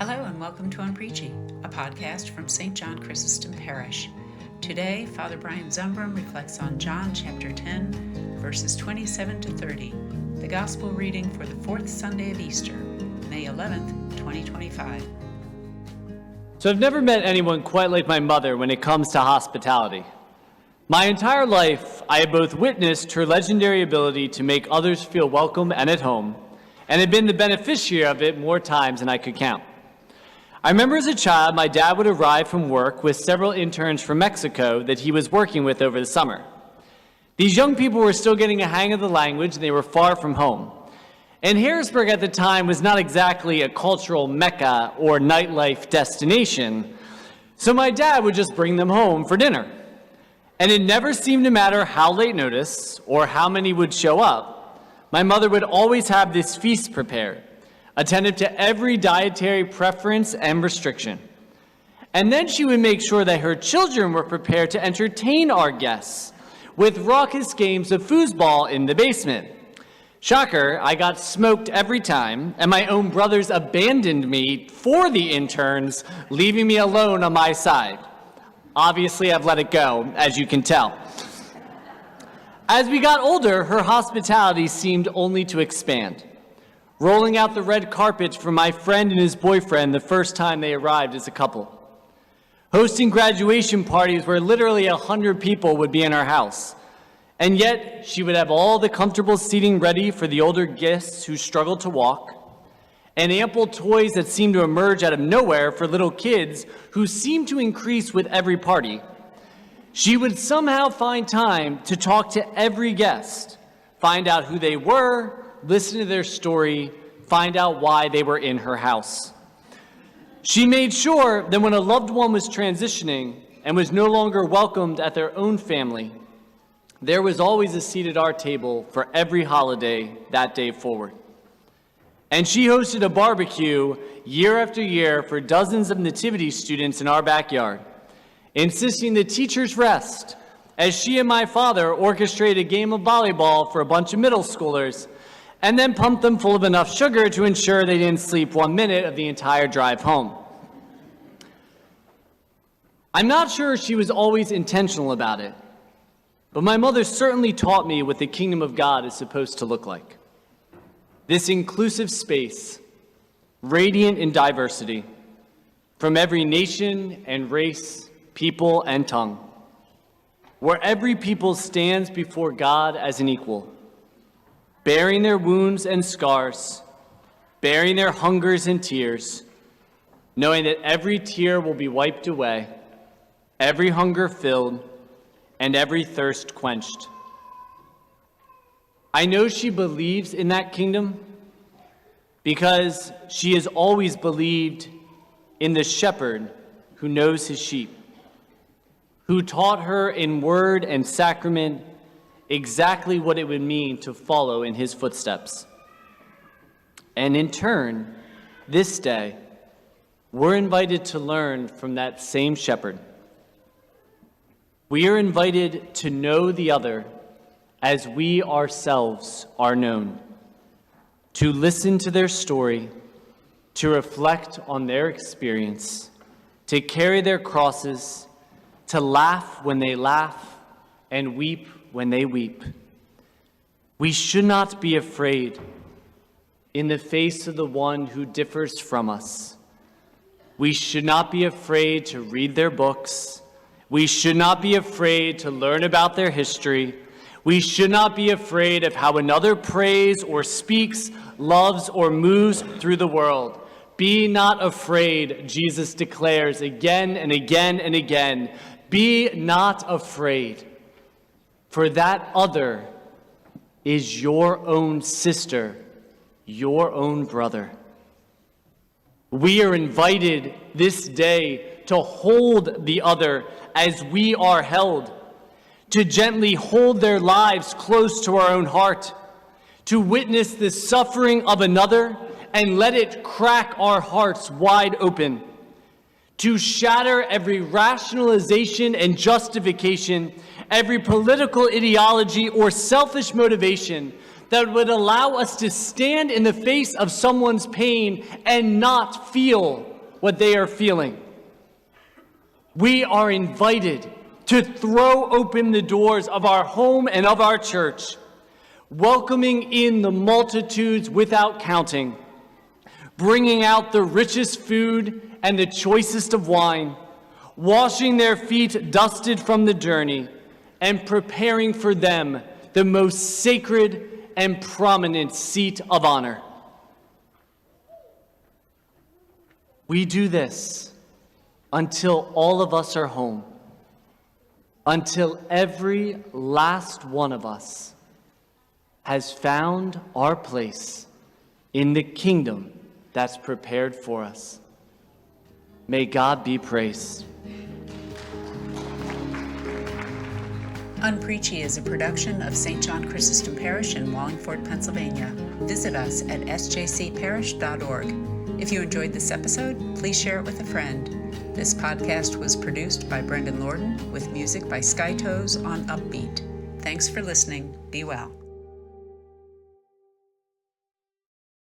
Hello and welcome to On Preaching, a podcast from St. John Chrysostom Parish. Today, Father Brian Zumbrum reflects on John chapter 10, verses 27 to 30, the Gospel reading for the fourth Sunday of Easter, May 11th, 2025. So I've never met anyone quite like my mother when it comes to hospitality. My entire life, I have both witnessed her legendary ability to make others feel welcome and at home, and have been the beneficiary of it more times than I could count. I remember as a child, my dad would arrive from work with several interns from Mexico that he was working with over the summer. These young people were still getting a hang of the language, and they were far from home. And Harrisburg at the time was not exactly a cultural mecca or nightlife destination, so my dad would just bring them home for dinner. And it never seemed to matter how late notice or how many would show up, my mother would always have this feast prepared, attentive to every dietary preference and restriction. And then she would make sure that her children were prepared to entertain our guests with raucous games of foosball in the basement. Shocker, I got smoked every time, and my own brothers abandoned me for the interns, leaving me alone on my side. Obviously, I've let it go, as you can tell. As we got older, her hospitality seemed only to expand, rolling out the red carpet for my friend and his boyfriend the first time they arrived as a couple, hosting graduation parties where literally 100 people would be in our house. And yet, she would have all the comfortable seating ready for the older guests who struggled to walk, and ample toys that seemed to emerge out of nowhere for little kids who seemed to increase with every party. She would somehow find time to talk to every guest, find out who they were, listen to their story, find out why they were in her house. She made sure that when a loved one was transitioning and was no longer welcomed at their own family, there was always a seat at our table for every holiday that day forward. And she hosted a barbecue year after year for dozens of nativity students in our backyard, insisting the teachers rest as she and my father orchestrated a game of volleyball for a bunch of middle schoolers and then pumped them full of enough sugar to ensure they didn't sleep 1 minute of the entire drive home. I'm not sure she was always intentional about it, but my mother certainly taught me what the kingdom of God is supposed to look like. This inclusive space, radiant in diversity, from every nation and race, people and tongue, where every people stands before God as an equal, bearing their wounds and scars, bearing their hungers and tears, knowing that every tear will be wiped away, every hunger filled, and every thirst quenched. I know she believes in that kingdom because she has always believed in the shepherd who knows his sheep, who taught her in word and sacrament exactly what it would mean to follow in his footsteps. And in turn, this day, we're invited to learn from that same shepherd. We are invited to know the other as we ourselves are known, to listen to their story, to reflect on their experience, to carry their crosses, to laugh when they laugh, and weep when they weep. We should not be afraid in the face of the one who differs from us. We should not be afraid to read their books. We should not be afraid to learn about their history. We should not be afraid of how another prays or speaks, loves, or moves through the world. Be not afraid, Jesus declares again and again and again. Be not afraid. For that other is your own sister, your own brother. We are invited this day to hold the other as we are held, to gently hold their lives close to our own heart, to witness the suffering of another and let it crack our hearts wide open, to shatter every rationalization and justification, every political ideology or selfish motivation that would allow us to stand in the face of someone's pain and not feel what they are feeling. We are invited to throw open the doors of our home and of our church, welcoming in the multitudes without counting, bringing out the richest food and the choicest of wine, washing their feet dusted from the journey, and preparing for them the most sacred and prominent seat of honor. We do this until all of us are home, until every last one of us has found our place in the kingdom that's prepared for us. May God be praised. Unpreachy is a production of St. John Chrysostom Parish in Wallingford, Pennsylvania. Visit us at sjcparish.org. If you enjoyed this episode, please share it with a friend. This podcast was produced by Brendan Lorden with music by Skytoes on Upbeat. Thanks for listening. Be well.